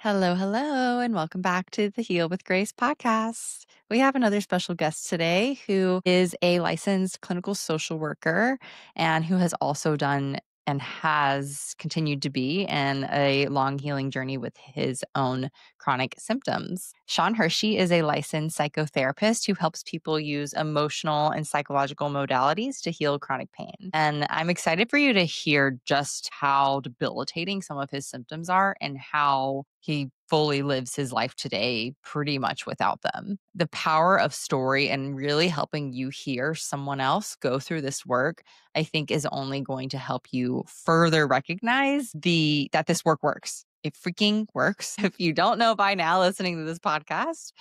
Hello, hello, and welcome back to the Heal with Grace podcast. We have another special guest today who is a licensed clinical social worker and who has also done and has continued to be in a long healing journey with his own chronic symptoms. Sean Hershey is a licensed psychotherapist who helps people use emotional and psychological modalities to heal chronic pain. And I'm excited for you to hear just how debilitating some of his symptoms are and how he fully lives his life today pretty much without them. The power of story and really helping you hear someone else go through this work, I think is only going to help you further recognize that this work works. It freaking works. If you don't know by now listening to this podcast,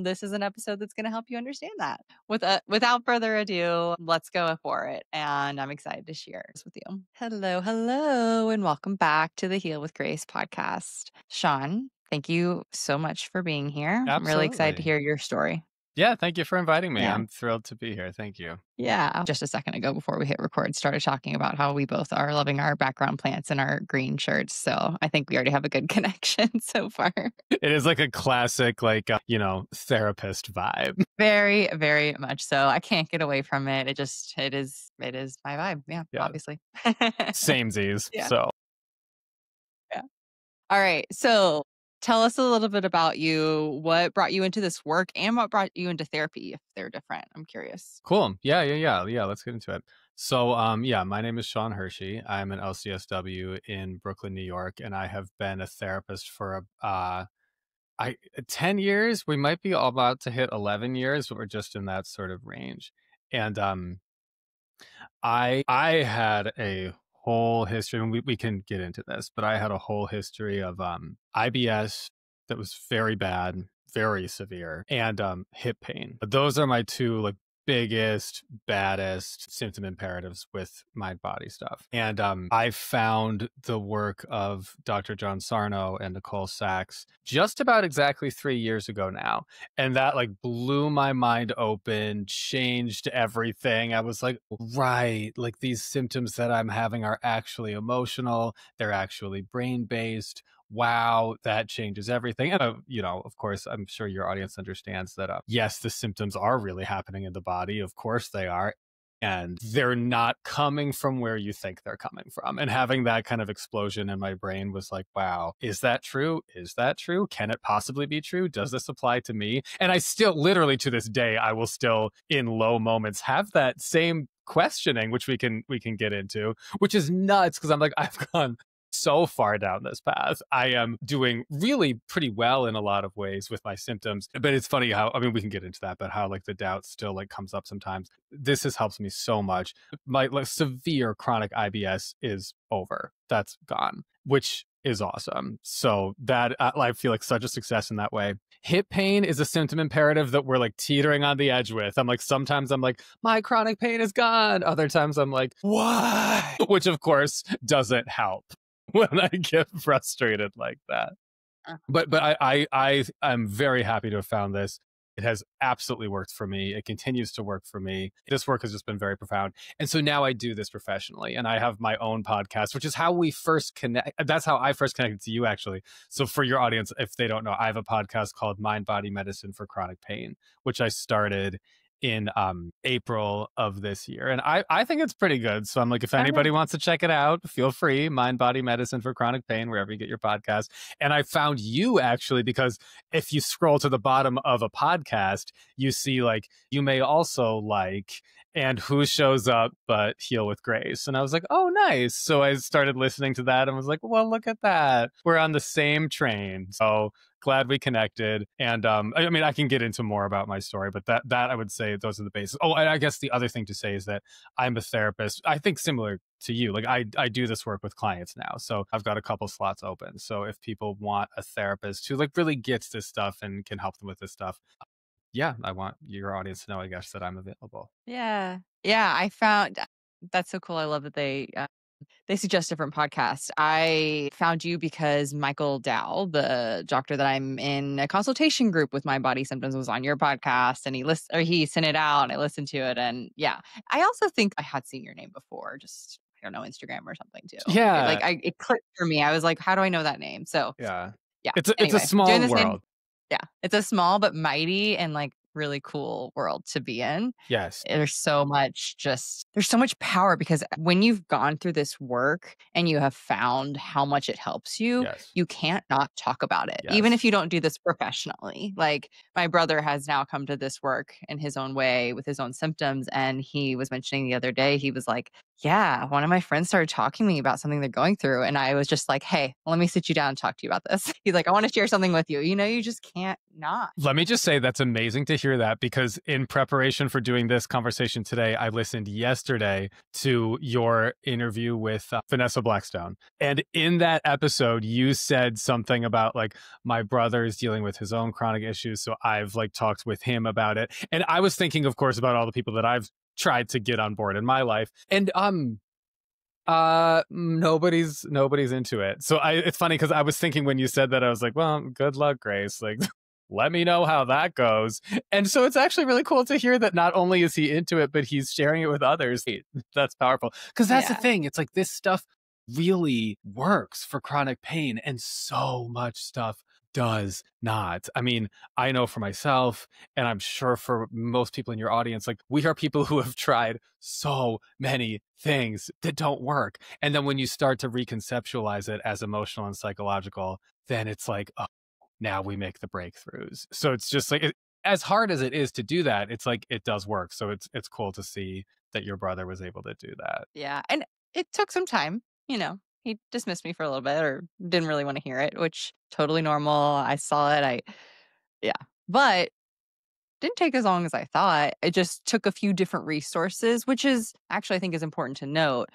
this is an episode that's going to help you understand that. Without further ado, let's go for it. And I'm excited to share this with you. Hello, hello, and welcome back to the Heal with Grace podcast. Sean, thank you so much for being here. I'm really excited to Absolutely. hear your story. Yeah, thank you for inviting me. Yeah. I'm thrilled to be here. Thank you. Yeah. Just a second ago before we hit record, started talking about how we both are loving our background plants and our green shirts. So I think we already have a good connection so far. It is like a classic, therapist vibe. Very, very much so. I can't get away from it. It is my vibe. Yeah, Yeah, obviously. samesies. Yeah. So, Yeah. All right. So tell us a little bit about you. What brought you into this work and what brought you into therapy if they're different? I'm curious. cool. Yeah. Let's get into it. So, my name is Sean Hershey. I'm an LCSW in Brooklyn, New York, and I have been a therapist for 10 years. We might be about to hit 11 years, but we're just in that sort of range. And I had a whole history, and we can get into this, but I had a whole history of IBS that was very bad, very severe, and hip pain. But those are my two biggest, baddest symptom imperatives with mind body stuff. And I found the work of Dr. John Sarno and Nicole Sachs just about exactly 3 years ago now. And that blew my mind open, changed everything. I was like, right, like these symptoms that I'm having are actually emotional, they're actually brain based. Wow, that changes everything. And, of course, I'm sure your audience understands that, yes, the symptoms are really happening in the body. Of course they are. And they're not coming from where you think they're coming from. And having that kind of explosion in my brain was like, wow, is that true? Is that true? Can it possibly be true? Does this apply to me? And I still, literally to this day, I will still in low moments have that same questioning, which we can get into, which is nuts because I'm like, I've gone so far down this path. I am doing really pretty well in a lot of ways with my symptoms, but it's funny how, we can get into that, but how the doubt still comes up sometimes. This has helped me so much. My severe chronic IBS is over. That's gone, which is awesome. So that I feel like such a success in that way. Hip pain is a symptom imperative that we're teetering on the edge with. I'm sometimes I'm like, my chronic pain is gone. Other times I'm like, why? Which of course doesn't help when I get frustrated like that. But I'm very happy to have found this. It has absolutely worked for me. It continues to work for me. This work has just been very profound. And so now I do this professionally, and I have my own podcast, which is how we first connect. That's how I first connected to you, actually. So for your audience, if they don't know, I have a podcast called Mind Body Medicine for Chronic Pain, which I started in April of this year. And I think it's pretty good. So I'm like, if anybody wants to check it out, feel free. Mind Body Medicine for Chronic Pain, wherever you get your podcast. And I found you actually because if you scroll to the bottom of a podcast, you see you may also and who shows up but Heal with Grace. And I was like, oh, nice. So I started listening to that and was like, well, look at that. We're on the same train. So glad we connected. And I can get into more about my story, but that I would say those are the bases. Oh, and I guess the other thing to say is that I'm a therapist. I think similar to you. I do this work with clients now. So I've got a couple slots open. So if people want a therapist who really gets this stuff and can help them with this stuff, yeah, I want your audience to know, I guess, that I'm available. Yeah. Yeah. I found that's so cool. I love that they suggest different podcasts. I found you because Michael Dow, the doctor that I'm in a consultation group with My Body Symptoms, was on your podcast, and he sent it out, and I listened to it, and yeah, I also think I had seen your name before, just I don't know, Instagram or something too. Yeah. It clicked for me. I was like, how do I know that name? So Yeah. Yeah. It's a Anyway, doing small the same. world. Yeah. It's a small but mighty and like really cool world to be in. Yes. There's so much power because when you've gone through this work and you have found how much it helps you, Yes. you can't not talk about it, even Yes. if you don't do this professionally. Like my brother has now come to this work in his own way with his own symptoms. And he was mentioning the other day, he was like, yeah, one of my friends started talking to me about something they're going through. And I was just like, hey, let me sit you down and talk to you about this. He's like, I want to share something with you. You just can't not. Let me just say that's amazing to hear that, because in preparation for doing this conversation today, I listened yesterday to your interview with Vanessa Blackstone. And in that episode, you said something about like, my brother is dealing with his own chronic issues. So I've like talked with him about it. And I was thinking, of course, about all the people that I've tried to get on board in my life. And nobody's into it. So it's funny because I was thinking when you said that, I was like, well, good luck, Grace. Like, let me know how that goes. And so it's actually really cool to hear that not only is he into it, but he's sharing it with others. That's powerful. Because that's the Yeah. thing. It's like this stuff really works for chronic pain, and so much stuff does not. I mean, I know for myself, and I'm sure for most people in your audience, like we are people who have tried so many things that don't work. And then when you start to reconceptualize it as emotional and psychological, then it's like, oh, now we make the breakthroughs. So it's just like, as hard as it is to do that, it's like it does work. So it's cool to see that your brother was able to do that. Yeah. And it took some time, he dismissed me for a little bit or didn't really want to hear it, which totally normal. I saw it. Yeah. But didn't take as long as I thought. It just took a few different resources, which is actually, I think, is important to note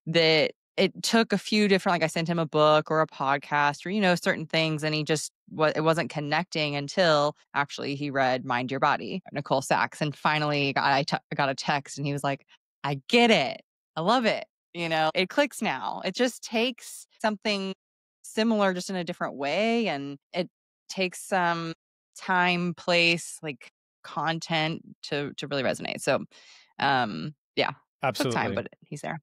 that it took a few different, like I sent him a book or a podcast or, certain things. And he just, it wasn't connecting until actually he read Mind Your Body, Nicole Sachs. And finally I got a text and he was like, I get it. I love it. It clicks now. It just takes something similar, just in a different way. And it takes some time, place, like content to really resonate. So, yeah, took time, Absolutely. but he's there.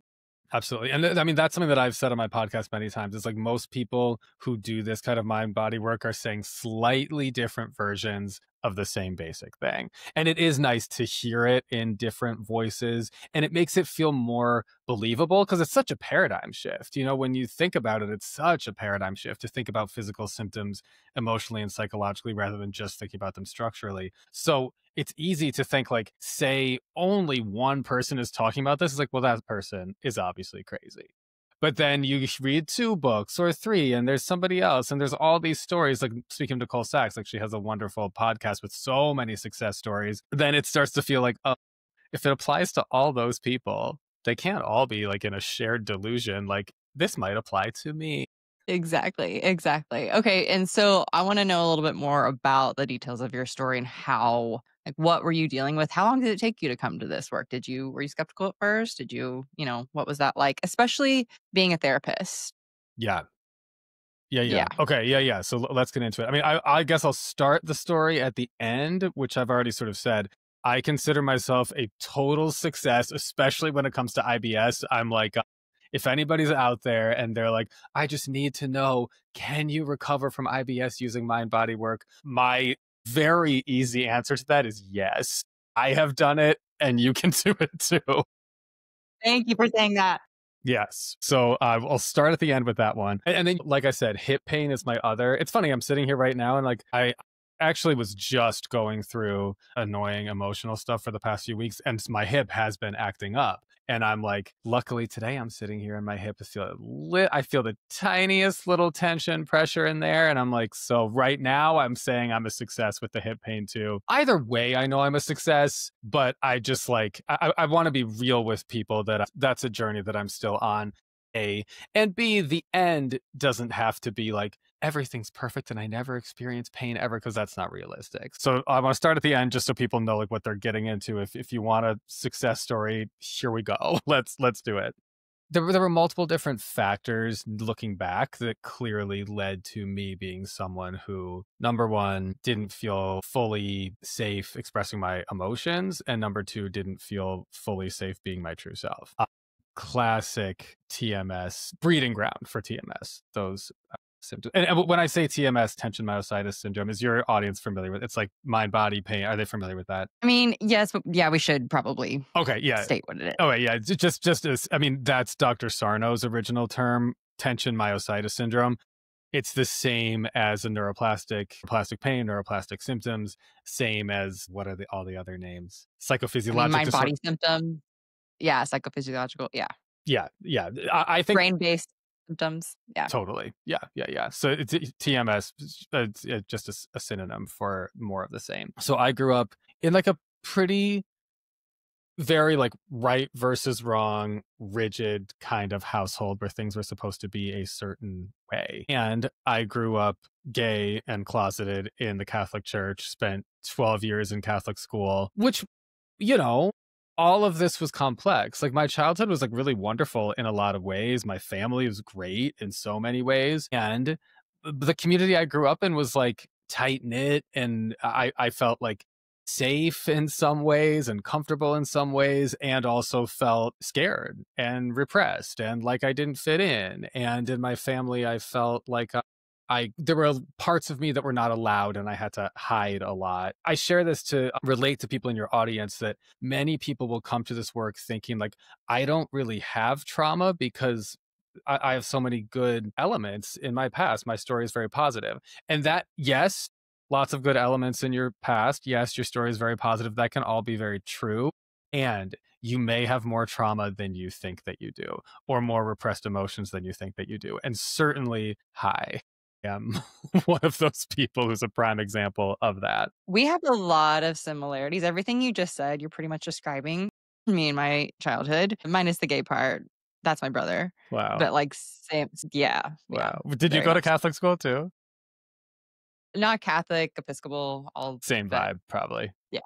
Absolutely. And I mean, that's something that I've said on my podcast many times. It's like most people who do this kind of mind body work are saying slightly different versions of the same basic thing. And it is nice to hear it in different voices, and it makes it feel more believable because it's such a paradigm shift. When you think about it, it's such a paradigm shift to think about physical symptoms emotionally and psychologically rather than just thinking about them structurally. So it's easy to think like, say only one person is talking about this. It's like, well, that person is obviously crazy. But then you read 2 books or 3, and there's somebody else, and there's all these stories. Like speaking of Nicole Sachs, like she has a wonderful podcast with so many success stories. Then it starts to feel like, oh, if it applies to all those people, they can't all be like in a shared delusion. Like this might apply to me. Exactly, exactly. Okay, and so I want to know a little bit more about the details of your story and how, like, what were you dealing with? How long did it take you to come to this work? Were you skeptical at first? What was that like? Especially being a therapist. Yeah. Yeah, Yeah. yeah. Okay, yeah, yeah. So let's get into it. I mean, I guess I'll start the story at the end, which I've already sort of said. I consider myself a total success, especially when it comes to IBS. I'm like, if anybody's out there and they're like, I just need to know, can you recover from IBS using mind body work? My very easy answer to that is yes. I have done it, and you can do it too. Thank you for saying that. Yes. So I'll start at the end with that one. And then, like I said, hip pain is my other. It's funny, I'm sitting here right now and like I actually was just going through annoying emotional stuff for the past few weeks, and my hip has been acting up. And I'm like, luckily today I'm sitting here and my hip is feeling lit. I feel the tiniest little tension pressure in there. And I'm like, so right now I'm saying I'm a success with the hip pain too. Either way, I know I'm a success, but I just like, I want to be real with people that that's a journey that I'm still on. A, and B, the end doesn't have to be like everything's perfect and I never experience pain ever, because that's not realistic. So I want to start at the end just so people know like what they're getting into. If you want a success story, here we go. Let's do it. There were multiple different factors looking back that clearly led to me being someone who, number one, didn't feel fully safe expressing my emotions, and number two, didn't feel fully safe being my true self. Classic TMS, breeding ground for TMS. Those symptoms. And when I say TMS, tension myositis syndrome, is your audience familiar with? It's like mind body pain. Are they familiar with that? I mean, yes, but yeah, we should probably Okay, yeah. state what it is. Oh, wait, yeah. Just as I mean, that's Dr. Sarno's original term, tension myositis syndrome. It's the same as a neuroplastic pain, neuroplastic symptoms, same as what are all the other names? I mean, Psychophysiologic mind disorder. body symptom. Yeah, psychophysiological. Yeah. Yeah, yeah. I think Brain-based symptoms. Yeah. totally. Yeah, yeah, yeah. So it's TMS, it's just a synonym for more of the same. So I grew up in like a pretty very like right versus wrong, rigid kind of household where things were supposed to be a certain way. And I grew up gay and closeted in the Catholic Church, spent 12 years in Catholic school, which, you know, all of this was complex. Like my childhood was like really wonderful in a lot of ways. My family was great in so many ways. And the community I grew up in was like tight knit, and I felt like safe in some ways and comfortable in some ways, and also felt scared and repressed and like I didn't fit in. And in my family, I felt like I there were parts of me that were not allowed and I had to hide a lot. I share this to relate to people in your audience that many people will come to this work thinking like I don't really have trauma because I have so many good elements in my past. My story is very positive. And that, yes, lots of good elements in your past. Yes, your story is very positive. That can all be very true. And you may have more trauma than you think that you do, or more repressed emotions than you think that you do. And certainly, I am one of those people who's a prime example of that. We have a lot of similarities. Everything you just said, you're pretty much describing me and my childhood, minus the gay part. That's my brother. Wow. But like, same, yeah, yeah, Wow. Did you very go to much so. Catholic school too? Not Catholic, Episcopal, all Same that. vibe, probably. Yeah,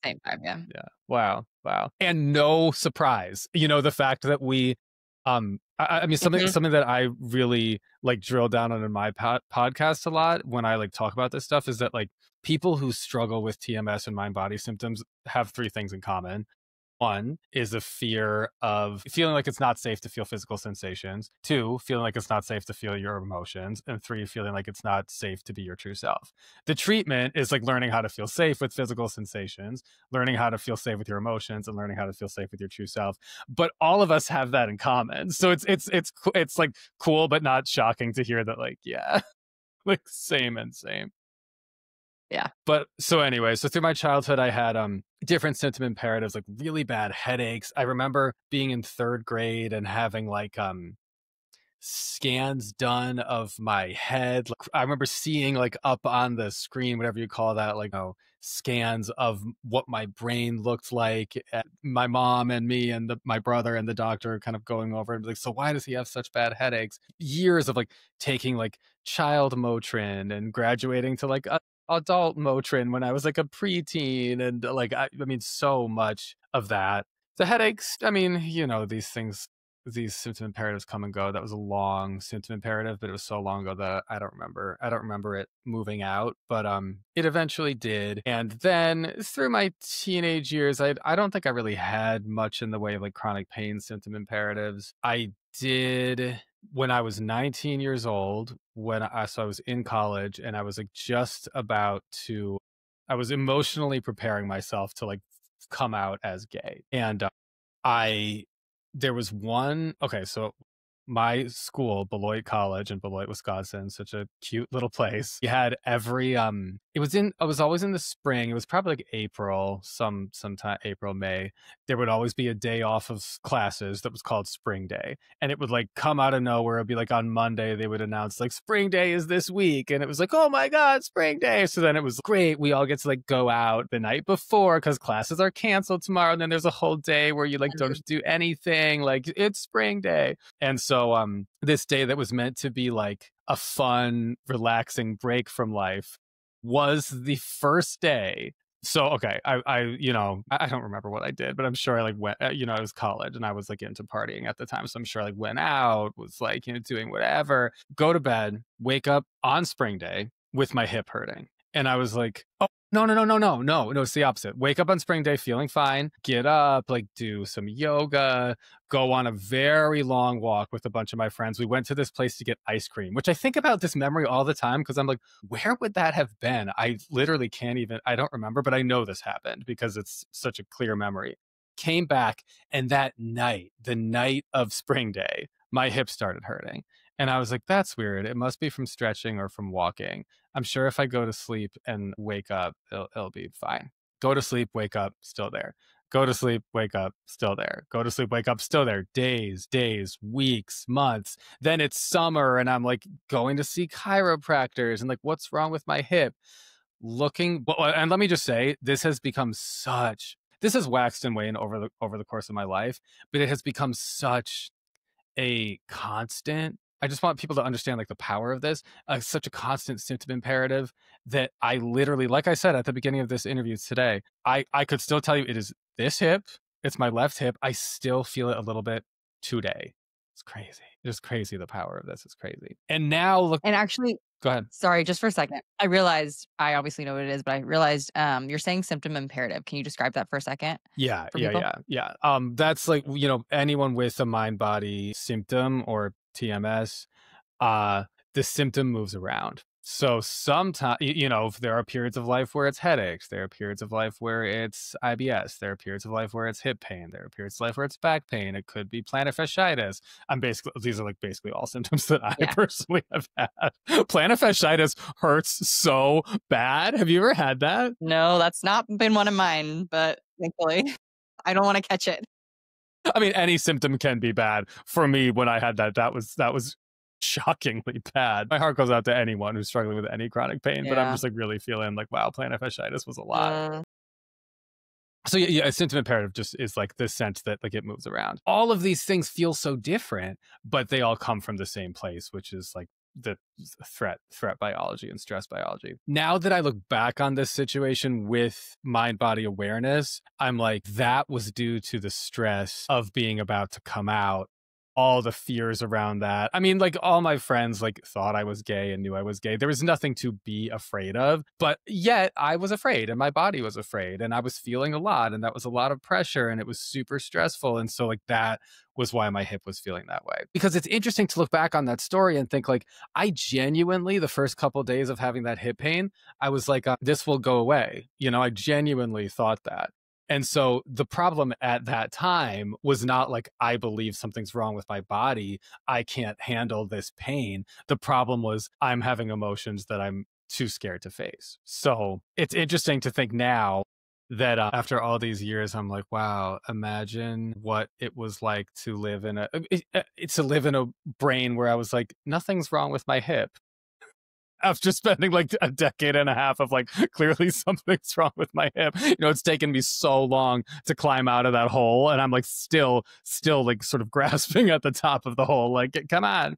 same time. Yeah. Yeah. Wow. Wow. And no surprise, the fact that I mean, Mhm. something that I really like drill down on in my podcast a lot when I like talk about this stuff is that like people who struggle with TMS and mind body symptoms have three things in common. One is a fear of feeling like it's not safe to feel physical sensations. Two, feeling like it's not safe to feel your emotions. And three, feeling like it's not safe to be your true self. The treatment is like learning how to feel safe with physical sensations, learning how to feel safe with your emotions, and learning how to feel safe with your true self. But all of us have that in common. So it's like cool, but not shocking to hear that like, yeah, like same and same. Yeah. But so anyway, so through my childhood, I had different symptom imperatives, like really bad headaches. I remember being in third grade and having like scans done of my head. Like, I remember seeing like up on the screen, whatever you call that, like scans of what my brain looked like. My mom and me and my brother and the doctor kind of going over and like, so why does he have such bad headaches? Years of like taking like child Motrin and graduating to like adult Motrin when I was like a preteen, and like I mean, so much of that. The headaches, I mean, these symptom imperatives come and go. That was a long symptom imperative, but it was so long ago that I don't remember. I don't remember it moving out, but it eventually did. And then through my teenage years, I don't think I really had much in the way of like chronic pain symptom imperatives. I did when I was 19 years old, so I was in college and I was like I was emotionally preparing myself to like come out as gay. And I there was one okay, so my school, Beloit College in Beloit, Wisconsin, such a cute little place. You had every it was always in the spring. It was probably like April, sometime April, May. There would always be a day off of classes that was called Spring Day. And it would like come out of nowhere. It'd be like on Monday they would announce like Spring Day is this week. And it was like, oh my God, Spring Day. So then it was great. We all get to like go out the night before because classes are canceled tomorrow. And then there's a whole day where you like don't do anything. Like it's Spring Day. And so this day that was meant to be like a fun, relaxing break from life was the first day. So okay, I don't remember what I did, but I'm sure I like went. It was college, and I was like into partying at the time, so I'm sure I like went out, was like doing whatever, go to bed, wake up on Spring Day with my hip hurting. And I was like, oh, no, no, no, no, no, no, no. It's the opposite. Wake up on spring day feeling fine, get up, like do some yoga, go on a very long walk with a bunch of my friends. We went to this place to get ice cream, which I think about this memory all the time because I'm like, where would that have been? I literally can't even, I don't remember, but I know this happened because it's such a clear memory. Came back, and that night, the night of spring day, my hip started hurting. And I was like, that's weird. It must be from stretching or from walking. I'm sure if I go to sleep and wake up, it'll be fine. Go to sleep, wake up, still there. Go to sleep, wake up, still there. Go to sleep, wake up, still there. Days, weeks, months. Then it's summer, and I'm like going to see chiropractors and like, what's wrong with my hip? Looking, well, and let me just say, this has become such. This has waxed and waned over the course of my life, but it has become such a constant. I just want people to understand like the power of this, such a constant symptom imperative that I literally, like I said at the beginning of this interview today, I could still tell you it is this hip, it's my left hip. I still feel it a little bit today. It's crazy. It's crazy. The power of this is crazy. And now look, And actually, go ahead. sorry, just for a second. I realized I obviously know what it is, but I realized you're saying symptom imperative. Can you describe that for a second Yeah, for yeah, people? yeah, yeah. That's like, anyone with a mind body symptom or TMS, uh, the symptom moves around. So sometimes, there are periods of life where it's headaches. There are periods of life where it's IBS. There are periods of life where it's hip pain. There are periods of life where it's back pain. It could be plantar fasciitis. These are like basically all symptoms that I Yeah. personally have had. Plantar fasciitis hurts so bad. Have you ever had that? No, that's not been one of mine, but thankfully, I don't want to catch it. I mean, any symptom can be bad. For me, when I had that was shockingly bad. My heart goes out to anyone who's struggling with any chronic pain, but I'm Yeah. just like really feeling like, wow, plantar fasciitis was a lot. Mm. So yeah, a symptom imperative just is like the sense that like it moves around. All of these things feel so different, but they all come from the same place, which is like the threat biology and stress biology. Now that I look back on this situation with mind body awareness, I'm like, that was due to the stress of being about to come out, all the fears around that. I mean, like all my friends like thought I was gay and knew I was gay. There was nothing to be afraid of, but yet I was afraid and my body was afraid and I was feeling a lot and that was a lot of pressure and it was super stressful. And so like that was why my hip was feeling that way. Because it's interesting to look back on that story and think like, I genuinely, the first couple of days of having that hip pain, I was like, this will go away. I genuinely thought that. And so the problem at that time was not like, I believe something's wrong with my body, I can't handle this pain. The problem was I'm having emotions that I'm too scared to face. So it's interesting to think now that after all these years, I'm like, wow, imagine what it was like to live in a brain where I was like, nothing's wrong with my hip. After spending like a decade and a half of like, clearly something's wrong with my hip. It's taken me so long to climb out of that hole, and I'm like still like sort of grasping at the top of the hole. Like, come on,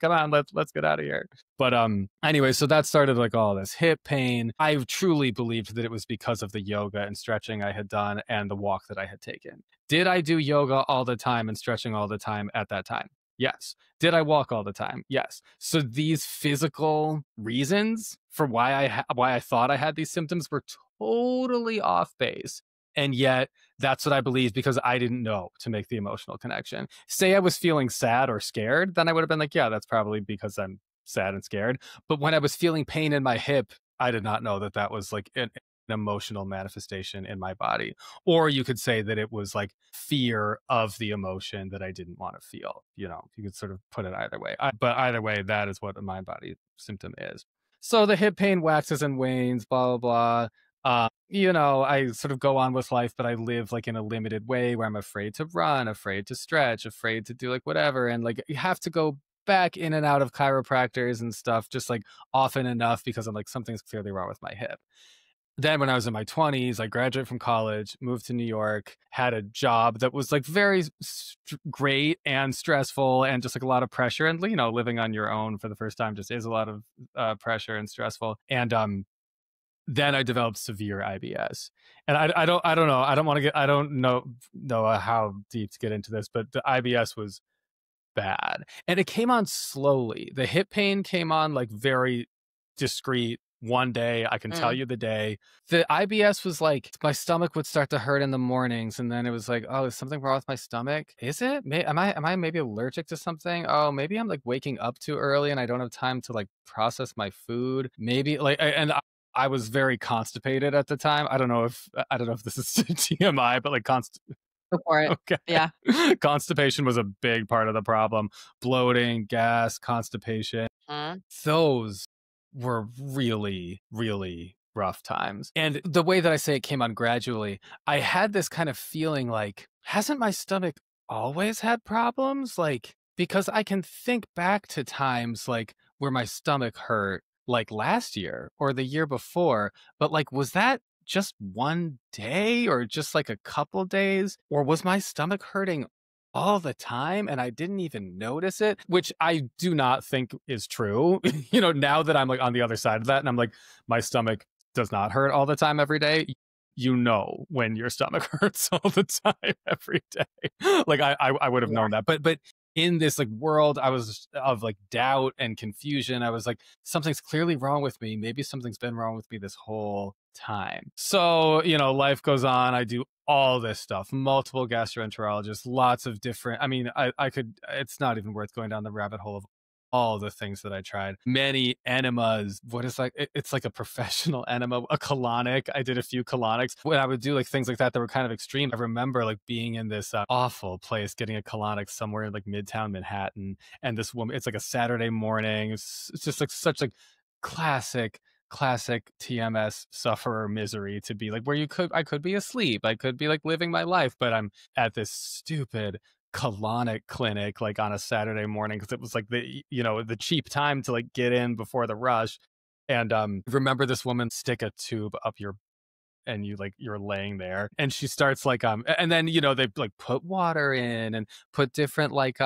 let's get out of here. But anyway, so that started like all this hip pain. I truly believed that it was because of the yoga and stretching I had done and the walk that I had taken. Did I do yoga all the time and stretching all the time at that time? Yes. Did I walk all the time? Yes. So these physical reasons for why I thought I had these symptoms were totally off base. And yet that's what I believed because I didn't know to make the emotional connection. Say I was feeling sad or scared, then I would have been like, yeah, that's probably because I'm sad and scared. But when I was feeling pain in my hip, I did not know that that was like an emotional manifestation in my body. Or you could say that it was like fear of the emotion that I didn't want to feel. You could sort of put it either way. But either way, that is what a mind body symptom is. So the hip pain waxes and wanes, blah, blah, blah. I sort of go on with life, but I live like in a limited way where I'm afraid to run, afraid to stretch, afraid to do like whatever. And like you have to go back in and out of chiropractors and stuff just like often enough because I'm like, something's clearly wrong with my hip. Then when I was in my 20s, I graduated from college, moved to New York, had a job that was like very great and stressful and just like a lot of pressure. And, living on your own for the first time just is a lot of pressure and stressful. And then I developed severe IBS. And I don't know. I don't know how deep to get into this, but the IBS was bad. And it came on slowly. The hip pain came on like very discreet one day. I can tell Mm. you the day. The IBS was like my stomach would start to hurt in the mornings, and then it was like, oh, is something wrong with my stomach? Is it? Am I maybe allergic to something? Oh, maybe I'm like waking up too early and I don't have time to like process my food. Maybe and I was very constipated at the time. I don't know if this is TMI, but like Go for it. okay. Yeah. Constipation was a big part of the problem. Bloating, gas, constipation. Mhm. Those were really, really rough times. And the way that I say it came on gradually, I had this kind of feeling like, hasn't my stomach always had problems? Like, because I can think back to times like where my stomach hurt, like last year or the year before, but like, was that just one day or just like a couple days? Or was my stomach hurting all the time and I didn't even notice it, which I do not think is true. Now that I'm like on the other side of that and I'm like, my stomach does not hurt all the time every day. When your stomach hurts all the time every day. Like I would have Yeah. known that. But in this like world I was of like doubt and confusion, I was like, something's clearly wrong with me. Maybe something's been wrong with me this whole time. So, life goes on. I do all this stuff, multiple gastroenterologists, lots of different. I mean, I could, it's not even worth going down the rabbit hole of all the things that I tried. Many enemas. What is like, it's like a professional enema, a colonic. I did a few colonics. When I would do like things like that were kind of extreme, I remember like being in this awful place, getting a colonic somewhere in like Midtown Manhattan. And this woman, it's like a Saturday morning. It's just like such like classic TMS sufferer misery to be like where I could be asleep. I could be like living my life, but I'm at this stupid colonic clinic like on a Saturday morning because it was like the cheap time to like get in before the rush. And remember this woman stick a tube up your and you're laying there and she starts like and then they like put water in and put different like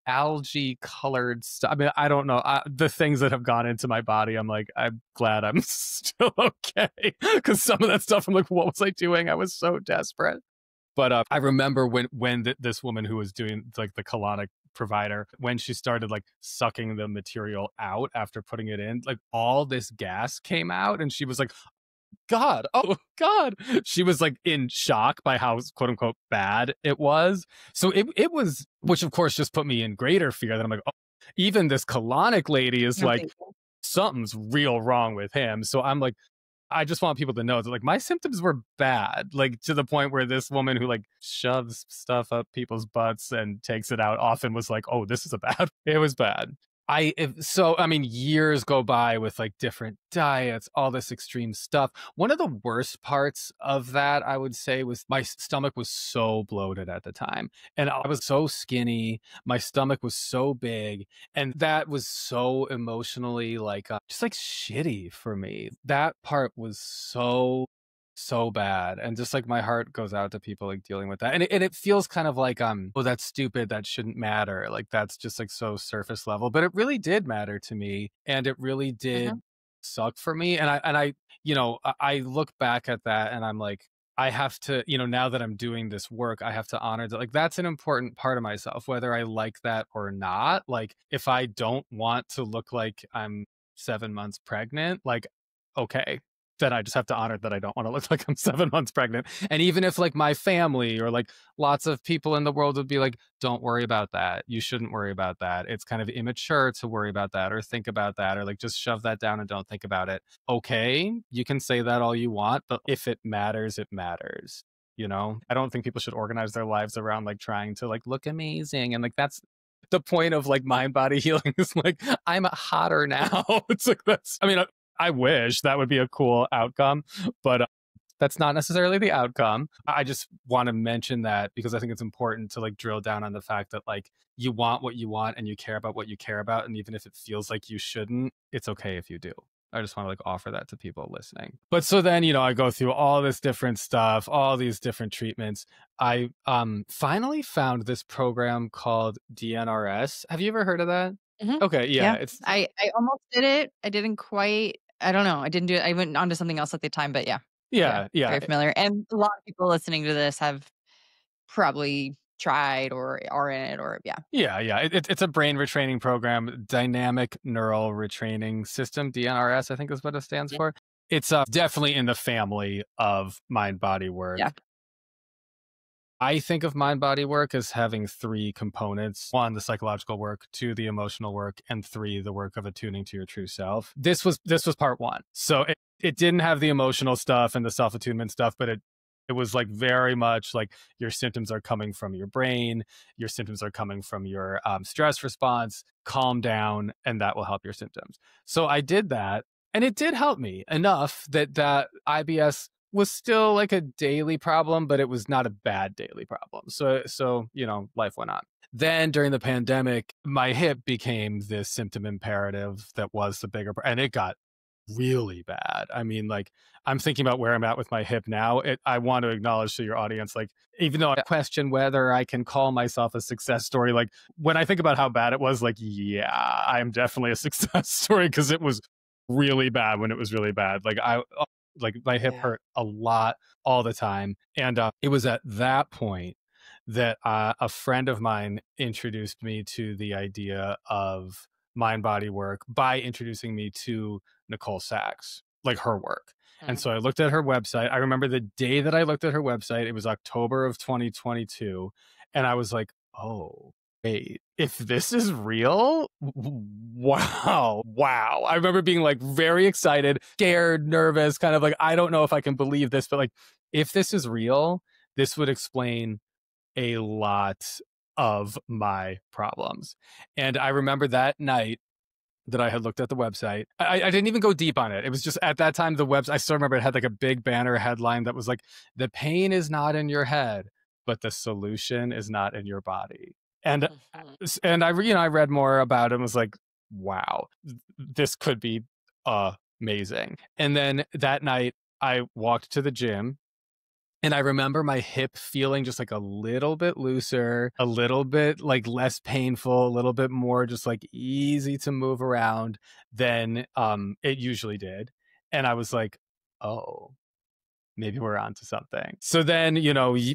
algae colored stuff. I mean, I don't know the things that have gone into my body. I'm like, I'm glad I'm still okay because some of that stuff I'm like, what was I doing? I was so desperate. But I remember when this woman who was doing like the colonic provider, when she started like sucking the material out after putting it in, like all this gas came out and she was like, God, oh God. She was like in shock by how quote unquote bad it was. So it was, which of course just put me in greater fear that I'm like, oh, even this colonic lady is No, like, thank you. something's real wrong with him. So I'm like, I just want people to know that like my symptoms were bad, like to the point where this woman who like shoves stuff up people's butts and takes it out often was like, oh, this is a bad, it was bad. I mean, years go by with like different diets, all this extreme stuff. One of the worst parts of that, I would say, was my stomach was so bloated at the time. And I was so skinny. My stomach was so big. And that was so emotionally like just like shitty for me. That part was so bad, and just like my heart goes out to people like dealing with that, and it feels kind of like oh, that's stupid, that shouldn't matter, like that's just like so surface level, but it really did matter to me and it really Mhm. did suck for me. And I I look back at that and I'm like, I have to, now that I'm doing this work, I have to honor that like that's an important part of myself, whether I like that or not. Like if I don't want to look like I'm 7 months pregnant, like okay, then I just have to honor that I don't want to look like I'm 7 months pregnant. And even if like my family or like lots of people in the world would be like, don't worry about that. You shouldn't worry about that. It's kind of immature to worry about that or think about that or like just shove that down and don't think about it. Okay, you can say that all you want, but if it matters, it matters. I don't think people should organize their lives around like trying to like look amazing. And like that's the point of like mind body healing is like, I'm hotter now. It's like, I mean, I wish that would be a cool outcome, but that's not necessarily the outcome. I just want to mention that because I think it's important to like drill down on the fact that like you want what you want and you care about what you care about. And even if it feels like you shouldn't, it's okay if you do. I just want to like offer that to people listening. But so then, I go through all this different stuff, all these different treatments. I finally found this program called DNRS. Have you ever heard of that? Mhm. Okay, yeah, Yeah. it's I almost did it. I didn't quite. I don't know. I didn't do it. I went on to something else at the time, but yeah. Yeah. yeah, yeah. Very familiar. And a lot of people listening to this have probably tried or are in it or yeah. Yeah, yeah. It's a brain retraining program, dynamic neural retraining system, DNRS, I think is what it stands Yeah. for. It's definitely in the family of mind body Yeah. work. I think of mind body work as having three components: one, the psychological work; two, the emotional work; and three, the work of attuning to your true self. This was part one. So it didn't have the emotional stuff and the self attunement stuff, but it was like very much like your symptoms are coming from your brain, your symptoms are coming from your stress response. Calm down, and that will help your symptoms. So I did that, and it did help me enough that IBS was still like a daily problem, but it was not a bad daily problem. So life went on. Then during the pandemic, my hip became this symptom imperative that was the bigger, and it got really bad. I mean, like, I'm thinking about where I'm at with my hip now. I want to acknowledge to your audience, like, even though I question whether I can call myself a success story, like, when I think about how bad it was, like, yeah, I'm definitely a success story, because it was really bad when it was really bad. Like my hip Yeah. hurt a lot all the time. And it was at that point that a friend of mine introduced me to the idea of mind body work by introducing me to Nicole Sachs, like her work. And Mm. so I looked at her website. I remember the day that I looked at her website, it was October of 2022. And I was like, oh, wait, if this is real, wow, wow. I remember being like very excited, scared, nervous, kind of like, I don't know if I can believe this, but like, if this is real, this would explain a lot of my problems. And I remember that night that I had looked at the website. I didn't even go deep on it. It was just at that time, the website, I still remember it had like a big banner headline that was like, the pain is not in your head, but the solution is not in your body. And Mhm. I read more about it and was like, wow, this could be amazing. And then that night I walked to the gym, and I remember my hip feeling just like a little bit looser, a little bit like less painful, a little bit more just like easy to move around than it usually did. And I was like, oh, maybe we're onto something. So then,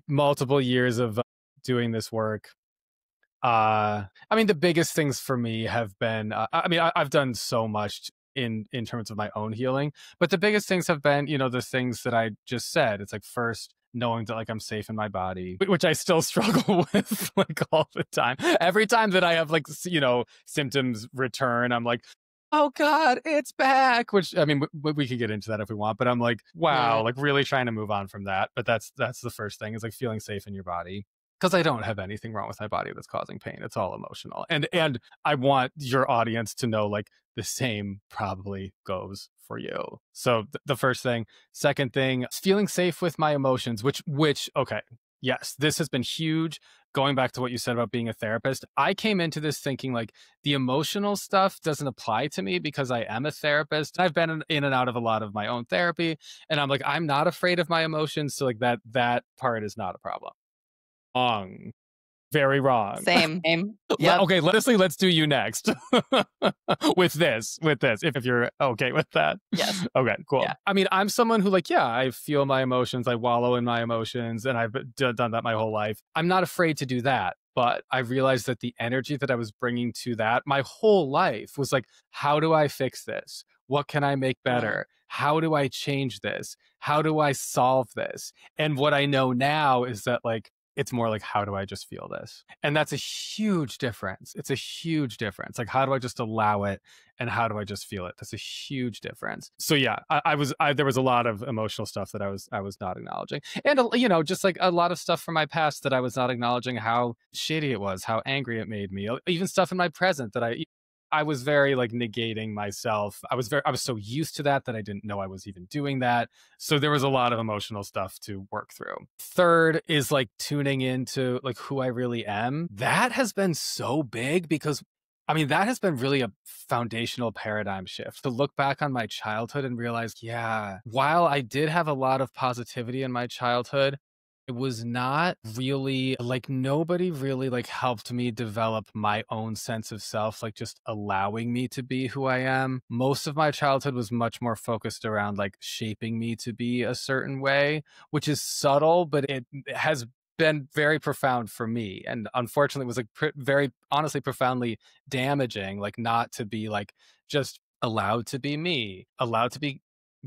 multiple years of doing this work. I mean, the biggest things for me have been, I've done so much in terms of my own healing, but the biggest things have been, the things that I just said. It's like, first, knowing that like I'm safe in my body, which I still struggle with like all the time. Every time that I have like, symptoms return, I'm like, oh God, it's back. Which, I mean, we could get into that if we want, but I'm like, wow, Mm. like really trying to move on from that. But that's the first thing, is like feeling safe in your body, because I don't have anything wrong with my body that's causing pain. It's all emotional. And I want your audience to know, like, the same probably goes for you. So the first thing. Second thing, feeling safe with my emotions, which okay, yes, this has been huge. Going back to what you said about being a therapist, I came into this thinking like the emotional stuff doesn't apply to me because I am a therapist. I've been in and out of a lot of my own therapy, and I'm like, I'm not afraid of my emotions, so like that part is not a problem. Wrong. Very wrong. Same, same. Yep. Okay, let's do you next. With this, if you're okay with that. Yes. Okay, cool. Yeah. I mean, I'm someone who, like, yeah, I feel my emotions, I wallow in my emotions, and I've done that my whole life. I'm not afraid to do that, but I realized that the energy that I was bringing to that my whole life was like, how do I fix this? What can I make Mm. better? How do I change this? How do I solve this? And what I know now is that, like, it's more like, how do I just feel this? And that's a huge difference. It's a huge difference. Like, how do I just allow it, and how do I just feel it? That's a huge difference. So yeah, there was a lot of emotional stuff that I was not acknowledging. And just like a lot of stuff from my past that I was not acknowledging, how shitty it was, how angry it made me. Even stuff in my present that I was very like negating myself. I was so used to that I didn't know I was even doing that. So there was a lot of emotional stuff to work through. Third is like tuning into like who I really am. That has been so big, because I mean, that has been really a foundational paradigm shift, to look back on my childhood and realize, yeah, while I did have a lot of positivity in my childhood, it was not really like, nobody really like helped me develop my own sense of self, like just allowing me to be who I am. Most of my childhood was much more focused around like shaping me to be a certain way, which is subtle, but it has been very profound for me, and unfortunately was like very honestly profoundly damaging, like not to be like just allowed to be me, allowed to be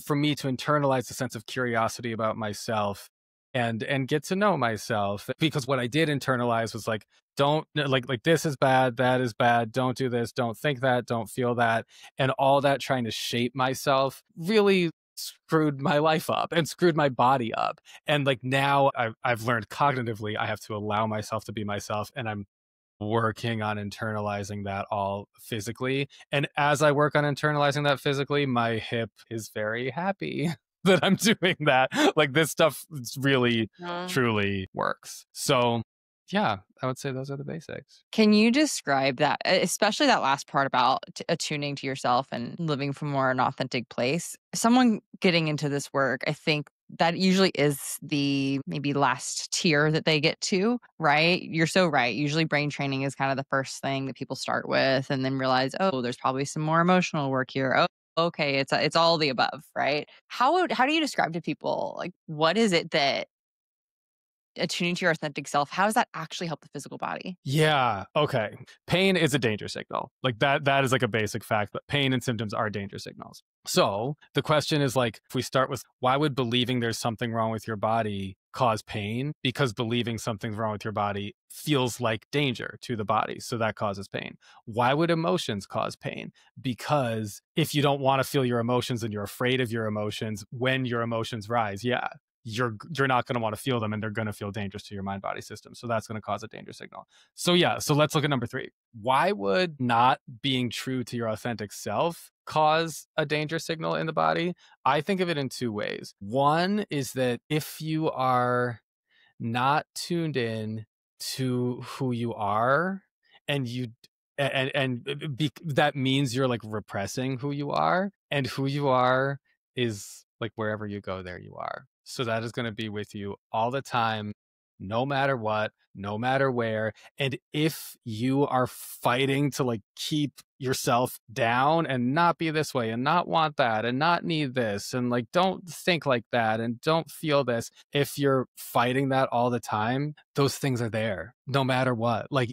for me to internalize a sense of curiosity about myself and get to know myself, because what I did internalize was like, don't like this is bad, that is bad, don't do this, don't think that, don't feel that, and all that trying to shape myself really screwed my life up and screwed my body up. And like now I've learned cognitively I have to allow myself to be myself, and I'm working on internalizing that all physically. And as I work on internalizing that physically, my hip is very happy that I'm doing that. Like this stuff really truly works. So yeah, I would say those are the basics. Can you describe that, especially that last part about attuning to yourself and living from more an authentic place? Someone getting into this work, I think that usually is the maybe last tier that they get to, right? You're so right. Usually brain training is kind of the first thing that people start with and then realize, oh, there's probably some more emotional work here. Oh, okay, it's all the above, right? How do you describe to people like what is it that attuning to your authentic self, how does that actually help the physical body? Yeah. Okay. Pain is a danger signal. Like that is like a basic fact that pain and symptoms are danger signals. So the question is like, if we start with why would believing there's something wrong with your body cause pain? Because believing something's wrong with your body feels like danger to the body. So that causes pain. Why would emotions cause pain? Because if you don't want to feel your emotions and you're afraid of your emotions, when your emotions rise, yeah, you're not going to want to feel them, and they're going to feel dangerous to your mind body system, so that's going to cause a danger signal. So yeah, so let's look at number 3. Why would not being true to your authentic self cause a danger signal in the body? I think of it in 2 ways. One is that if you are not tuned in to who you are, and you that means you're like repressing who you are, and who you are is like wherever you go, there you are. So that is going to be with you all the time, no matter what, no matter where. And if you are fighting to like keep yourself down and not be this way and not want that and not need this and like don't think like that and don't feel this, if you're fighting that all the time, those things are there no matter what. Like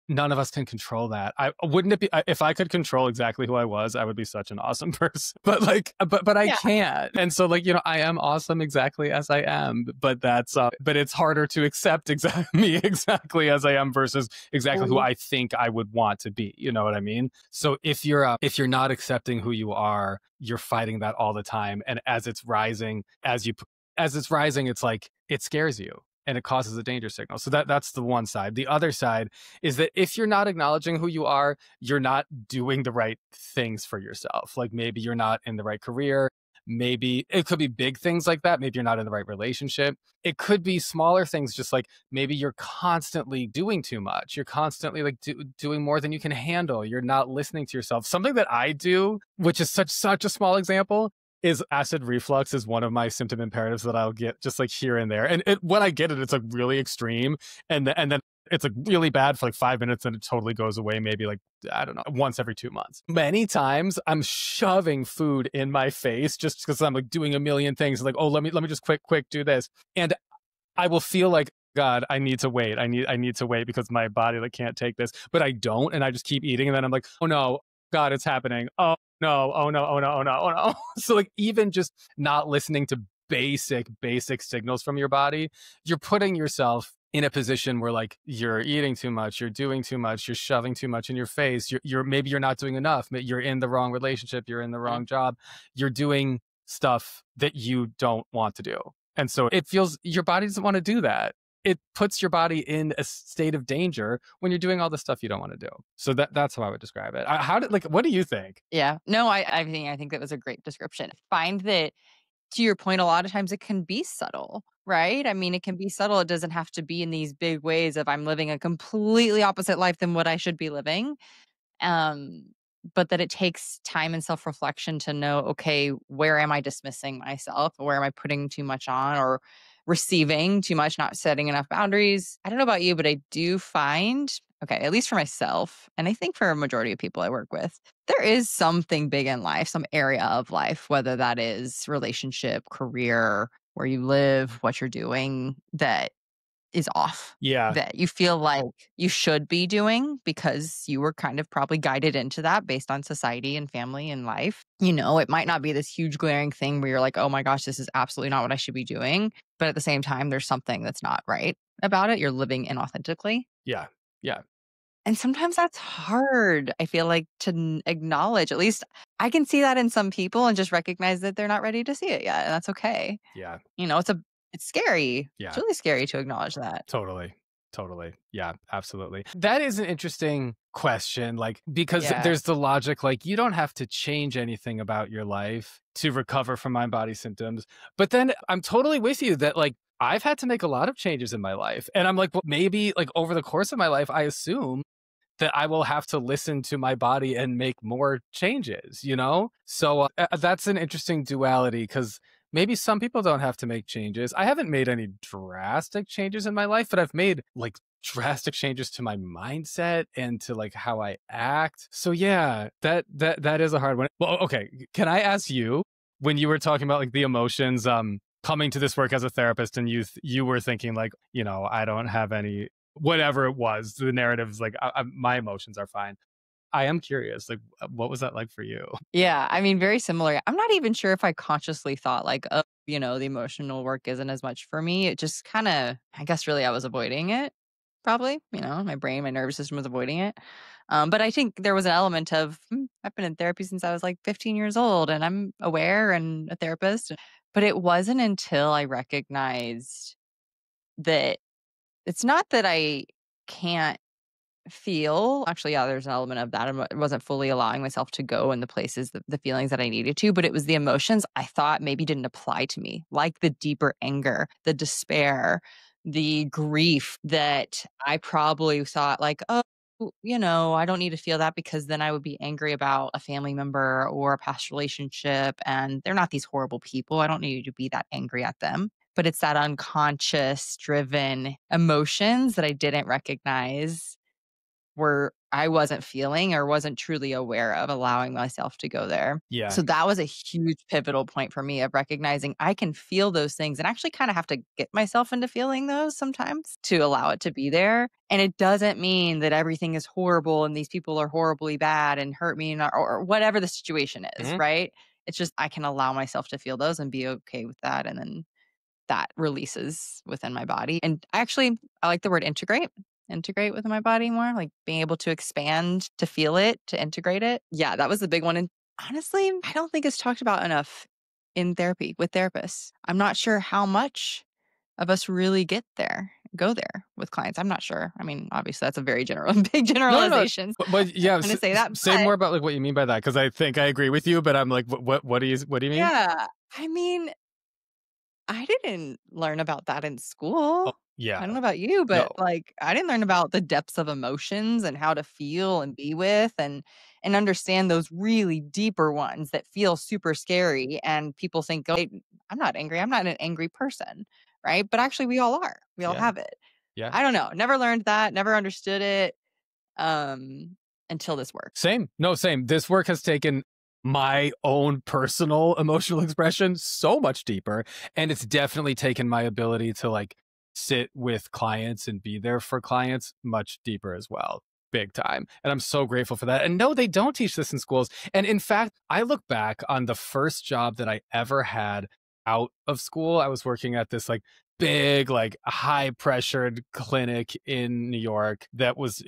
none of us can control that. I wouldn't it be if I could control exactly who I was, I would be such an awesome person. But like but I Yeah. can't. And so like, I am awesome exactly as I am, but that's but it's harder to accept me exactly as I am versus exactly who I think I would want to be. You know what I mean? So if you're not accepting who you are, you're fighting that all the time, and as it's rising, it's like it scares you and it causes a danger signal. So that's the one side. The other side is that if you're not acknowledging who you are, you're not doing the right things for yourself. Like maybe you're not in the right career. Maybe it could be big things like that. Maybe you're not in the right relationship. It could be smaller things, just like maybe you're constantly doing too much. You're constantly like doing more than you can handle. You're not listening to yourself. Something that I do, which is such a small example, is acid reflux is one of my symptom imperatives that I'll get just like here and there. And when I get it, it's like really extreme. And then it's like really bad for like 5 minutes and it totally goes away. Maybe like, I don't know, once every 2 months. Many times I'm shoving food in my face just because I'm like doing a million things. Like, oh, let me just quick do this. And I will feel like, God, I need to wait. I need to wait because my body like can't take this, but I don't. And I just keep eating. And then I'm like, oh no, God, it's happening. Oh no, oh no, oh no, oh no, oh no. So like even just not listening to basic signals from your body, you're putting yourself in a position where like you're eating too much, you're doing too much, you're shoving too much in your face. You're maybe you're not doing enough. You're in the wrong relationship. You're in the wrong job. You're doing stuff that you don't want to do. And so it feels your body doesn't want to do that. It puts your body in a state of danger when you're doing all the stuff you don't want to do. So that's how I would describe it. What do you think? Yeah. No, I think that was a great description. Find that to your point, a lot of times it can be subtle, right? I mean, it can be subtle. It doesn't have to be in these big ways of I'm living a completely opposite life than what I should be living. Um, but that it takes time and self-reflection to know, okay, where am I dismissing myself? Where am I putting too much on or receiving too much, not setting enough boundaries? I don't know about you, but I do find, okay, at least for myself, and I think for a majority of people I work with, there is something big in life, some area of life, whether that is relationship, career, where you live, what you're doing, that is off, Yeah. that you feel like you should be doing because you were kind of probably guided into that based on society and family and life. It might not be this huge glaring thing where you're like, oh my gosh, this is absolutely not what I should be doing. But at the same time, there's something that's not right about it. You're living inauthentically. Yeah. Yeah. And sometimes that's hard, I feel like, to acknowledge. At least I can see that in some people and just recognize that they're not ready to see it yet. And that's okay. Yeah. It's scary. It's Yeah. really scary to acknowledge that. Totally. Totally. Yeah, absolutely. That is an interesting question, like, because Yeah. there's the logic, like, you don't have to change anything about your life to recover from mind body symptoms. But then I'm totally with you that, like, I've had to make a lot of changes in my life. And I'm like, well, maybe like over the course of my life, I assume that I will have to listen to my body and make more changes, you know? So that's an interesting duality because maybe some people don't have to make changes. I haven't made any drastic changes in my life, but I've made like drastic changes to my mindset and to like how I act. So yeah, that is a hard one. Well, okay, can I ask you, when you were talking about like the emotions coming to this work as a therapist, and you were thinking like, I don't have any, whatever it was, the narrative is like, my emotions are fine. I am curious, like, what was that like for you? Yeah, I mean, very similar. I'm not even sure if I consciously thought like, oh, the emotional work isn't as much for me. It just kind of, I guess, really, I was avoiding it. Probably, my brain, my nervous system was avoiding it. But I think there was an element of I've been in therapy since I was like 15 years old, and I'm aware and a therapist. But it wasn't until I recognized that it's not that I can't feel. Actually, yeah, there's an element of that. I wasn't fully allowing myself to go in the places, the feelings that I needed to, but it was the emotions I thought maybe didn't apply to me, like the deeper anger, the despair, the grief that I probably thought like, oh, I don't need to feel that because then I would be angry about a family member or a past relationship. And they're not these horrible people. I don't need to be that angry at them. But it's that unconscious driven emotions that I didn't recognize were I wasn't feeling or wasn't truly aware of, allowing myself to go there. Yeah. So that was a huge pivotal point for me of recognizing I can feel those things and actually kind of have to get myself into feeling those sometimes to allow it to be there. And it doesn't mean that everything is horrible and these people are horribly bad and hurt me or whatever the situation is, Mhm. right? It's just I can allow myself to feel those and be okay with that. And then that releases within my body. And actually, I like the word integrate within my body more, like being able to expand, to feel it, to integrate it. Yeah, that was the big one. And honestly, I don't think it's talked about enough in therapy with therapists. I'm not sure how much of us really go there with clients. I'm not sure. I mean, obviously, that's a very big No, no, no. generalization. But yeah, I'm going to say that. say But more about like what you mean by that, because I think I agree with you, but I'm like, what do you mean? yeah, I mean, I didn't learn about that in Oh, school. I yeah. don't know about you, No. but, like, I didn't learn about the depths of emotions and how to feel and be with and understand those really deeper ones that feel super scary, and people think, "Oh, I'm not angry. I'm not an angry person." Right? But actually we all are. We all Yeah. have it. Yeah. I don't know. Never learned that, never understood it, um, until this work. Same. No, same. This work has taken my own personal emotional expression so much deeper. And it's definitely taken my ability to like sit with clients and be there for clients much deeper as well. Big time. And I'm so grateful for that. And no, they don't teach this in schools. And in fact, I look back on the first job that I ever had out of school. I was working at this like big, like high pressured clinic in New York that was,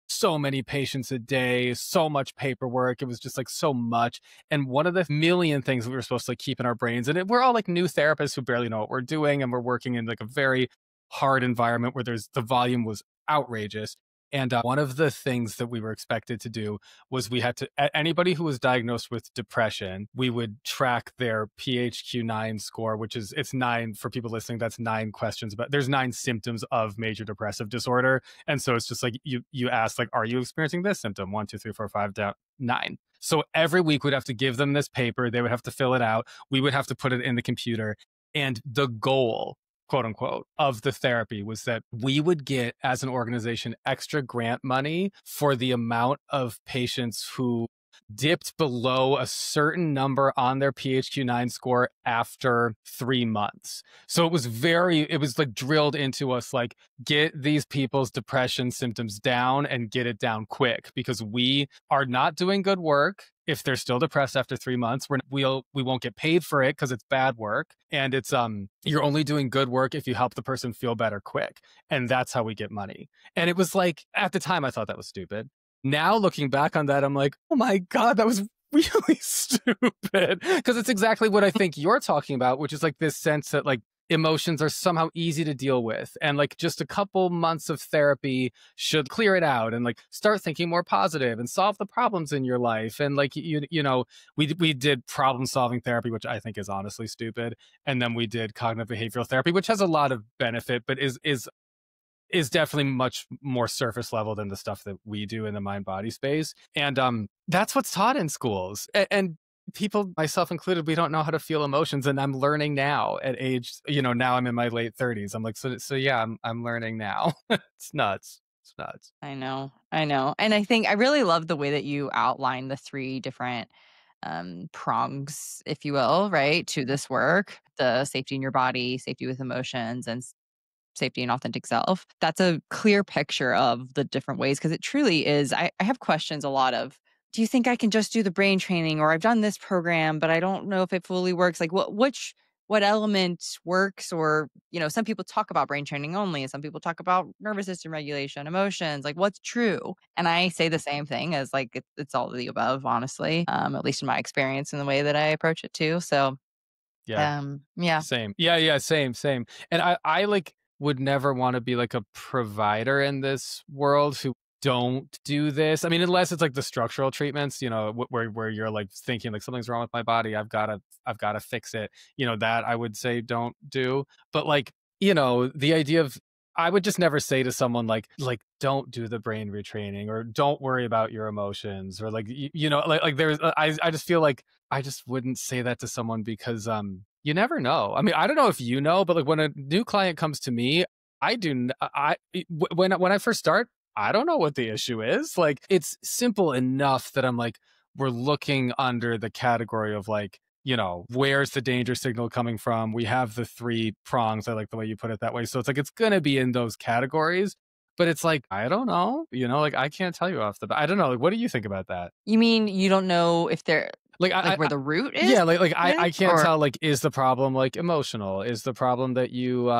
so many patients a day, so much paperwork. It was just like so much. And one of the million things we were supposed to like, keep in our brains, and we're all like new therapists who barely know what we're doing. And we're working in like a very hard environment where the volume was outrageous. And one of the things that we were expected to do was we had to, anybody who was diagnosed with depression, we would track their PHQ-9 score, which is, it's 9 for people listening. That's 9 questions, but there's 9 symptoms of major depressive disorder. And so it's just like, you ask like, are you experiencing this symptom? 1, 2, 3, 4, 5, down 9. So every week we'd have to give them this paper. They would have to fill it out. We would have to put it in the computer. And the goal, quote unquote, of the therapy was that we would get, as an organization, extra grant money for the amount of patients who dipped below a certain number on their PHQ-9 score after 3 months. So it was like drilled into us, like, get these people's depression symptoms down and get it down quick, because we are not doing good work. If they're still depressed after 3 months, we won't get paid for it because it's bad work. And it's you're only doing good work if you help the person feel better quick. And that's how we get money. And it was like, at the time I thought that was stupid. Now looking back on that, I'm like, oh my God, that was really stupid. Because it's exactly what I think you're talking about, which is like this sense that like emotions are somehow easy to deal with, and like just a couple months of therapy should clear it out, and like start thinking more positive and solve the problems in your life. And like you know, we did problem solving therapy, which I think is honestly stupid, and then we did cognitive behavioral therapy, which has a lot of benefit, but is definitely much more surface level than the stuff that we do in the mind body space. And that's what's taught in schools. And people, myself included, we don't know how to feel emotions. And I'm learning now at age, you know, now I'm in my late 30s. I'm like, so yeah, I'm learning now. It's nuts. It's nuts. I know. I know. And I think I really love the way that you outline the three different prongs, if you will, right, to this work: the safety in your body, safety with emotions, and safety and authentic self. That's a clear picture of the different ways, because it truly is. I have questions a lot of, do you think I can just do the brain training, or I've done this program, but I don't know if it fully works? Like what element works? Or, you know, some people talk about brain training only, and some people talk about nervous system regulation, emotions, like what's true. And I say the same thing as like it's all of the above, honestly, at least in my experience and the way that I approach it too. So Yeah. yeah. Same. Yeah, same. And I like would never want to be like a provider in this world who don't do this. I mean, unless it's like the structural treatments, you know, where you're like thinking like something's wrong with my body, I've got to fix it. You know, that I would say don't do. But like, you know, the idea of, I would just never say to someone like don't do the brain retraining, or don't worry about your emotions, or like you know, like there's I just feel like I just wouldn't say that to someone, because you never know. I mean, I don't know if you know, but like when a new client comes to me, when I first start, I don't know what the issue is. Like, it's simple enough that I'm like, we're looking under the category of like, you know, where's the danger signal coming from? We have the three prongs. I like the way you put it that way. So it's like, it's going to be in those categories, but it's like, I don't know, you know, like I can't tell you off the bat. I don't know. Like, what do you think about that? You mean you don't know if they're Like, like where the root is? yeah, I can't Or tell, like, is the problem like emotional? Is the problem that you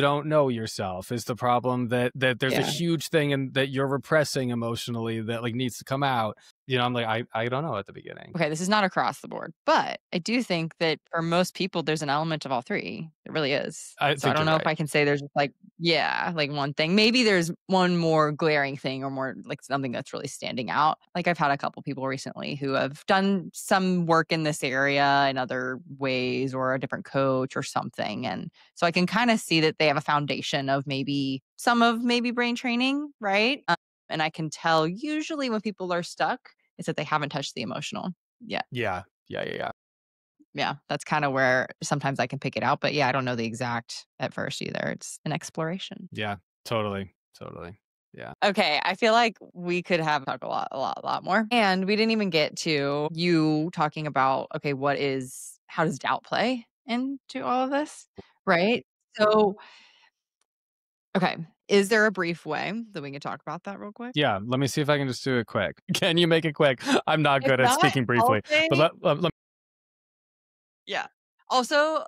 don't know yourself? Is the problem that there's a yeah. huge thing and that you're repressing emotionally that like needs to come out? You know, I'm like, I don't know at the beginning. Okay, this is not across the board, but I do think that for most people, there's an element of all three. It really is. I So I think don't you're know if right. I can say there's just like, yeah, like one thing. Maybe there's one more glaring thing, or more like something that's really standing out. Like I've had a couple people recently who have done some work in this area in other ways, or a different coach or something. And so I can kind of see that they have a foundation of maybe some of maybe brain training, right? And I can tell usually when people are stuck, is that they haven't touched the emotional yet. Yeah. Yeah, that's kinda where sometimes I can pick it out, but yeah, I don't know the exact at first either. It's an exploration. Yeah, totally. Yeah. Okay, I feel like we could have talked a lot more. And we didn't even get to you talking about, okay, how does doubt play into all of this? Right? So, okay, is there a brief way that we can talk about that real quick? Yeah, let me see if I can just do it quick. Can you make it quick? I'm not If good at not, speaking I'll briefly, but say let yeah. Also,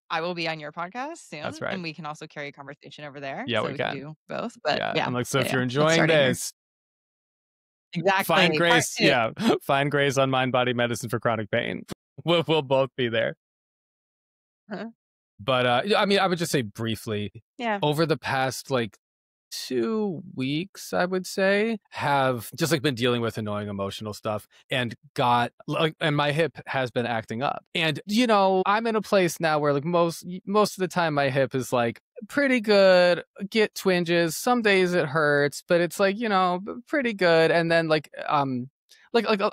I will be on your podcast that's soon, right. and we can also carry a conversation over there, Yeah, so we we can can. do both, but Yeah, yeah. I'm like, so Yeah, if yeah. you're Let's enjoying start in here. this, find Exactly, part Grace. 2. Yeah, find Grace on Mind Body Medicine for chronic pain. We'll both be there. Uh-huh. But I mean, I would just say briefly, Yeah. over the past like 2 weeks, I would say, have just like been dealing with annoying emotional stuff, and got like, and my hip has been acting up. And you know, I'm in a place now where like most of the time my hip is like pretty good, get twinges, some days it hurts, but it's like, you know, pretty good. And then like a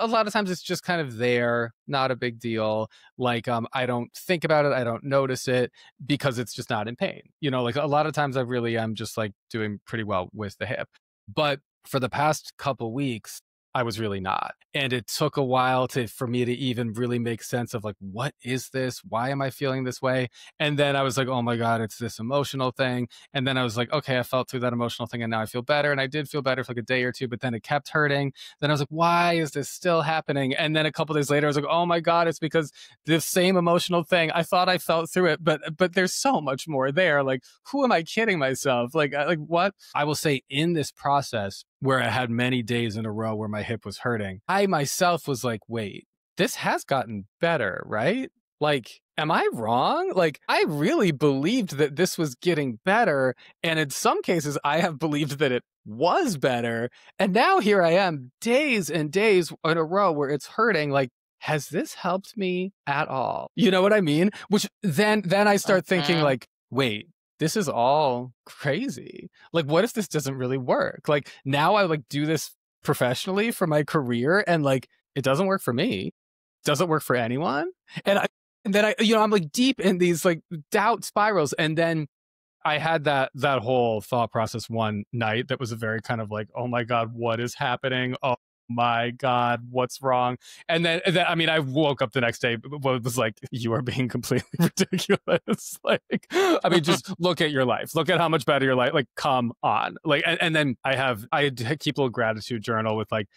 lot of times it's just kind of there, not a big deal. Like I don't think about it, I don't notice it, because it's just not in pain. You know, like a lot of times I really am just like doing pretty well with the hip. But for the past couple weeks, I was really not. And it took a while for me to even really make sense of like, what is this? Why am I feeling this way? And then I was like, oh my God, it's this emotional thing. And then I was like, okay, I felt through that emotional thing and now I feel better. And I did feel better for like a day or two, but then it kept hurting. Then I was like, why is this still happening? And then a couple days later, I was like, oh my God, it's because this same emotional thing, I thought I felt through it, but there's so much more there. Like, who am I kidding myself? Like what? I will say in this process where I had many days in a row where my hip was hurting, I myself was like, wait, this has gotten better, right? Like, am I wrong? Like, I really believed that this was getting better. And in some cases, I have believed that it was better. And now here I am, days and days in a row where it's hurting. Like, has this helped me at all? You know what I mean? Which then I start thinking Mhm. like, wait, this is all crazy. Like, what if this doesn't really work? Like, now I like do this professionally for my career and like it doesn't work for me. Doesn't work for anyone. And then I'm like deep in these like doubt spirals. And then I had that whole thought process one night that was a very kind of like, oh my God, what is happening? Oh my God, what's wrong? And then I mean, I woke up the next day, was like, you are being completely ridiculous. Like, I mean, just look at your life. Look at how much better your life. Like, come on. Like, and then I keep a little gratitude journal with like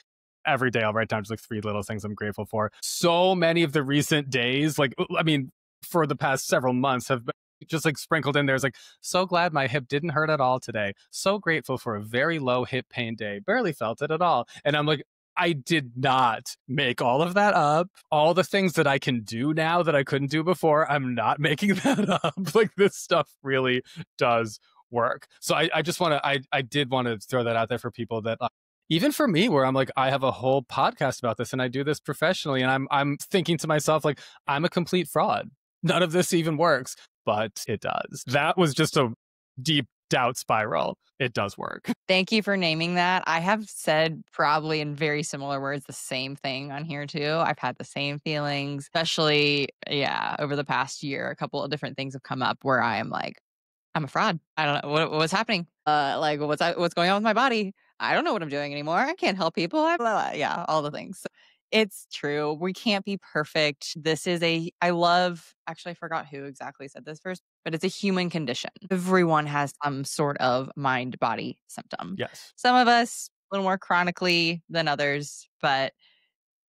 every day I'll write down just like 3 little things I'm grateful for. So many of the recent days, like, I mean, for the past several months have been just like sprinkled in there's like, so glad my hip didn't hurt at all today. So grateful for a very low hip pain day. Barely felt it at all. And I'm like, I did not make all of that up. All the things that I can do now that I couldn't do before, I'm not making that up. Like this stuff really does work. So I just want to, I did want to throw that out there for people that even for me, where I'm like, I have a whole podcast about this and I do this professionally. And I'm thinking to myself, like, I'm a complete fraud. None of this even works, but it does. That was just a deep doubt spiral. It does work. Thank you for naming that. I have said probably in very similar words the same thing on here too. I've had the same feelings, especially, yeah, over the past year. A couple of different things have come up where I am like, I'm a fraud. I don't know what's happening. Like what's going on with my body? I don't know what I'm doing anymore. I can't help people. Blah, blah, yeah, all the things. It's true. We can't be perfect. This is I love, actually, I forgot who exactly said this first, but it's a human condition. Everyone has some sort of mind body symptom. Yes, Some of us a little more chronically than others, but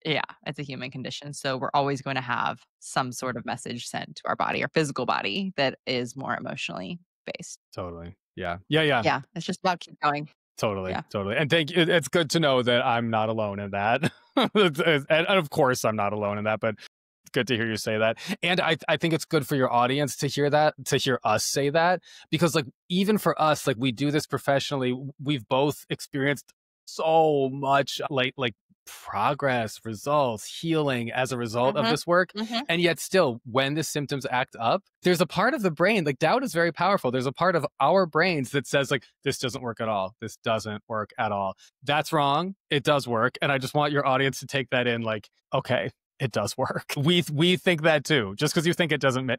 yeah, it's a human condition. So we're always going to have some sort of message sent to our body, our physical body that is more emotionally based. totally. Yeah. Yeah. Yeah. Yeah, it's just about keep going. Totally, Yeah. totally. And thank you. It's good to know that I'm not alone in that. And of course, I'm not alone in that, but it's good to hear you say that. And I think it's good for your audience to hear that, to hear us say that, because like, even for us, like we do this professionally, we've both experienced so much like progress, results, healing as a result of Mhm. this work. Mhm. And yet still, when the symptoms act up, there's a part of the brain, like doubt is very powerful. There's a part of our brains that says like, this doesn't work at all. This doesn't work at all. That's wrong. It does work. And I just want your audience to take that in like, okay, it does work. We think that too. Just because you think it doesn't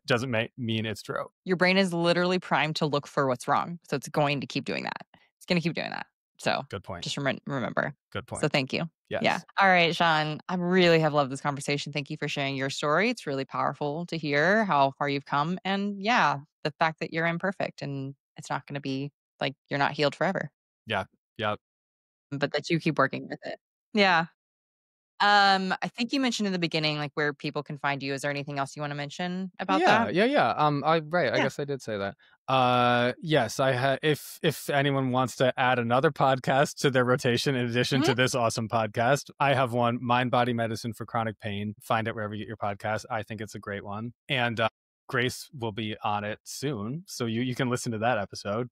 mean it's true. Your brain is literally primed to look for what's wrong. So it's going to keep doing that. It's going to keep doing that. So Good point. just remember. Good So point. thank you. Yeah. Yes. All right, Sean. I really have loved this conversation. Thank you for sharing your story. It's really powerful to hear how far you've come. And yeah, the fact that you're imperfect and it's not going to be like you're not healed forever, Yeah. Yeah. but that you keep working with it. Yeah. I think you mentioned in the beginning, like where people can find you. Is there anything else you want to mention about Yeah, that? yeah, yeah. I right. I Yeah. guess I did say that. Yes. I had. If anyone wants to add another podcast to their rotation in addition Mhm. to this awesome podcast, I have one: Mind Body Medicine for Chronic Pain. Find it wherever you get your podcast. I think it's a great one, and Grace will be on it soon, so you can listen to that episode.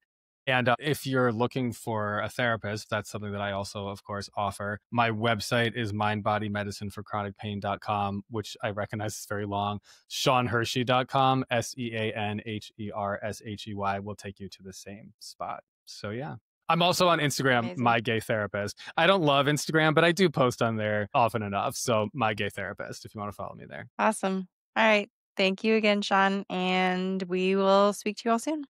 And if you're looking for a therapist, that's something that I also, of course, offer. My website is mindbodymedicineforchronicpain.com, which I recognize is very long. SeanHershey.com, SeanHershey will take you to the same spot. So, yeah. I'm also on Instagram, Amazing. My Gay Therapist. I don't love Instagram, but I do post on there often enough. So, My Gay Therapist, if you want to follow me there. Awesome. All right. Thank you again, Sean. And we will speak to you all soon.